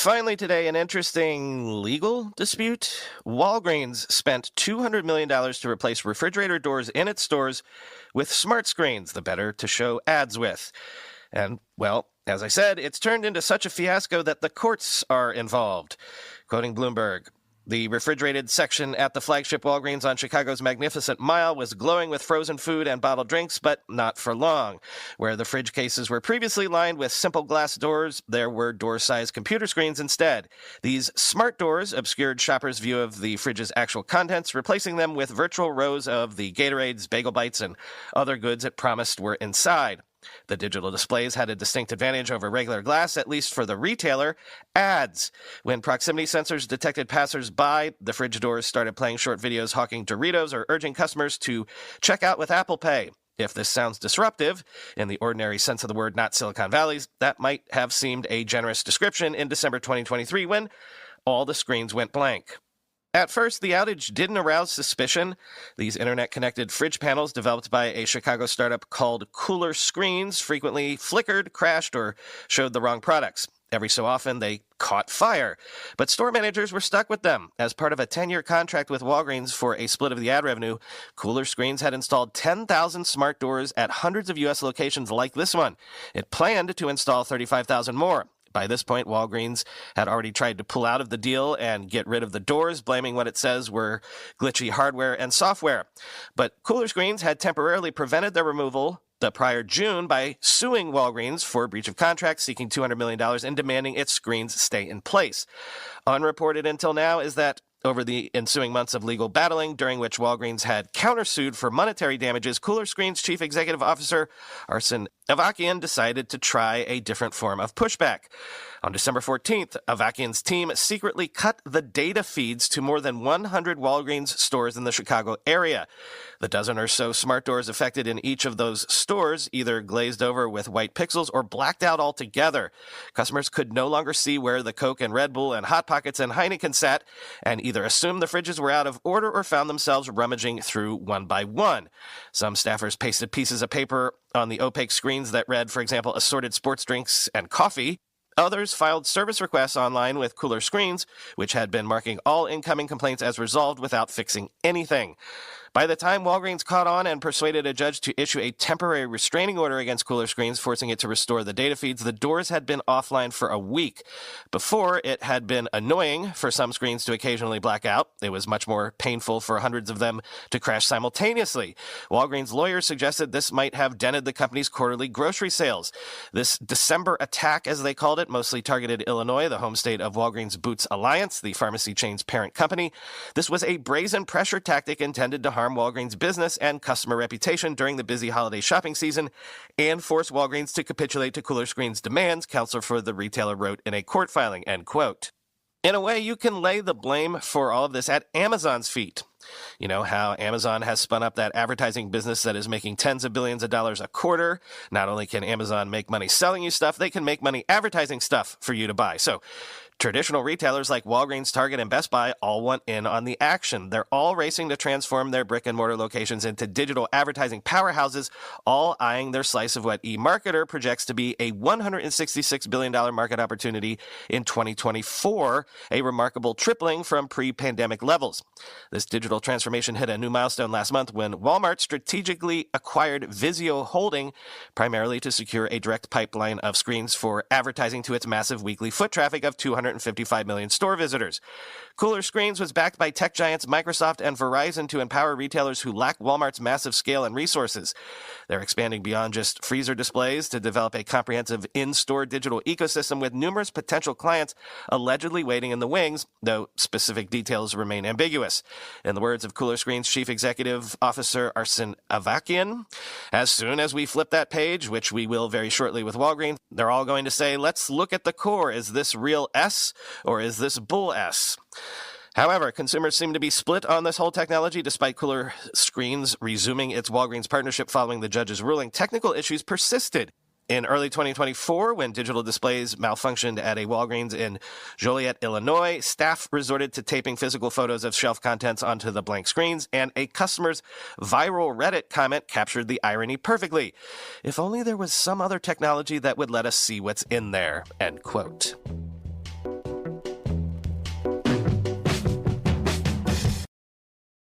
Finally today, an interesting legal dispute. Walgreens spent $200 million to replace refrigerator doors in its stores with smart screens, the better to show ads with. And, well, as I said, it's turned into such a fiasco that the courts are involved. Quoting Bloomberg, the refrigerated section at the flagship Walgreens on Chicago's Magnificent Mile was glowing with frozen food and bottled drinks, but not for long. Where the fridge cases were previously lined with simple glass doors, there were door-sized computer screens instead. These smart doors obscured shoppers' view of the fridge's actual contents, replacing them with virtual rows of the Gatorades, Bagel Bites, and other goods it promised were inside. The digital displays had a distinct advantage over regular glass, at least for the retailer: ads. When proximity sensors detected passersby, the fridge doors started playing short videos hawking Doritos or urging customers to check out with Apple Pay. If this sounds disruptive, in the ordinary sense of the word, not Silicon Valley's, that might have seemed a generous description in December 2023 when all the screens went blank. At first, the outage didn't arouse suspicion. These internet-connected fridge panels developed by a Chicago startup called Cooler Screens frequently flickered, crashed, or showed the wrong products. Every so often, they caught fire. But store managers were stuck with them. As part of a 10-year contract with Walgreens for a split of the ad revenue, Cooler Screens had installed 10,000 smart doors at hundreds of U.S. locations like this one. It planned to install 35,000 more. By this point, Walgreens had already tried to pull out of the deal and get rid of the doors, blaming what it says were glitchy hardware and software. But Cooler Screens had temporarily prevented their removal the prior June by suing Walgreens for breach of contract, seeking $200 million and demanding its screens stay in place. Unreported until now is that over the ensuing months of legal battling, during which Walgreens had countersued for monetary damages, Cooler Screens' chief executive officer, Arsen Avakian, decided to try a different form of pushback. On December 14th, Avakian's team secretly cut the data feeds to more than 100 Walgreens stores in the Chicago area. The dozen or so smart doors affected in each of those stores either glazed over with white pixels or blacked out altogether. Customers could no longer see where the Coke and Red Bull and Hot Pockets and Heineken sat, and either assumed the fridges were out of order or found themselves rummaging through one by one. Some staffers pasted pieces of paper on the opaque screens that read, for example, assorted sports drinks and coffee. Others filed service requests online with Cooler Screens, which had been marking all incoming complaints as resolved without fixing anything. By the time Walgreens caught on and persuaded a judge to issue a temporary restraining order against Cooler Screens, forcing it to restore the data feeds, the doors had been offline for a week. Before, it had been annoying for some screens to occasionally black out. It was much more painful for hundreds of them to crash simultaneously. Walgreens lawyers suggested this might have dented the company's quarterly grocery sales. This December attack, as they called it, mostly targeted Illinois, the home state of Walgreens Boots Alliance, the pharmacy chain's parent company. This was a brazen pressure tactic intended to harm Walgreens' business and customer reputation during the busy holiday shopping season and force Walgreens to capitulate to Cooler Screens' demands, counsel for the retailer wrote in a court filing, end quote. In a way, you can lay the blame for all of this at Amazon's feet. You know how Amazon has spun up that advertising business that is making tens of billions of dollars a quarter. Not only can Amazon make money selling you stuff, they can make money advertising stuff for you to buy. So traditional retailers like Walgreens, Target, and Best Buy all want in on the action. They're all racing to transform their brick-and-mortar locations into digital advertising powerhouses, all eyeing their slice of what eMarketer projects to be a $166 billion market opportunity in 2024, a remarkable tripling from pre-pandemic levels. This digital transformation hit a new milestone last month when Walmart strategically acquired Vizio Holding, primarily to secure a direct pipeline of screens for advertising to its massive weekly foot traffic of 255 million store visitors. Cooler Screens was backed by tech giants Microsoft and Verizon to empower retailers who lack Walmart's massive scale and resources. They're expanding beyond just freezer displays to develop a comprehensive in-store digital ecosystem with numerous potential clients allegedly waiting in the wings, though specific details remain ambiguous. In the words of Cooler Screens' chief executive officer Arsen Avakian, as soon as we flip that page, which we will very shortly with Walgreens, they're all going to say, let's look at the core. Is this real S or is this bull S? However, consumers seem to be split on this whole technology. Despite Cooler Screens resuming its Walgreens partnership following the judge's ruling, technical issues persisted. In early 2024, when digital displays malfunctioned at a Walgreens in Joliet, Illinois, staff resorted to taping physical photos of shelf contents onto the blank screens, and a customer's viral Reddit comment captured the irony perfectly. If only there was some other technology that would let us see what's in there, end quote.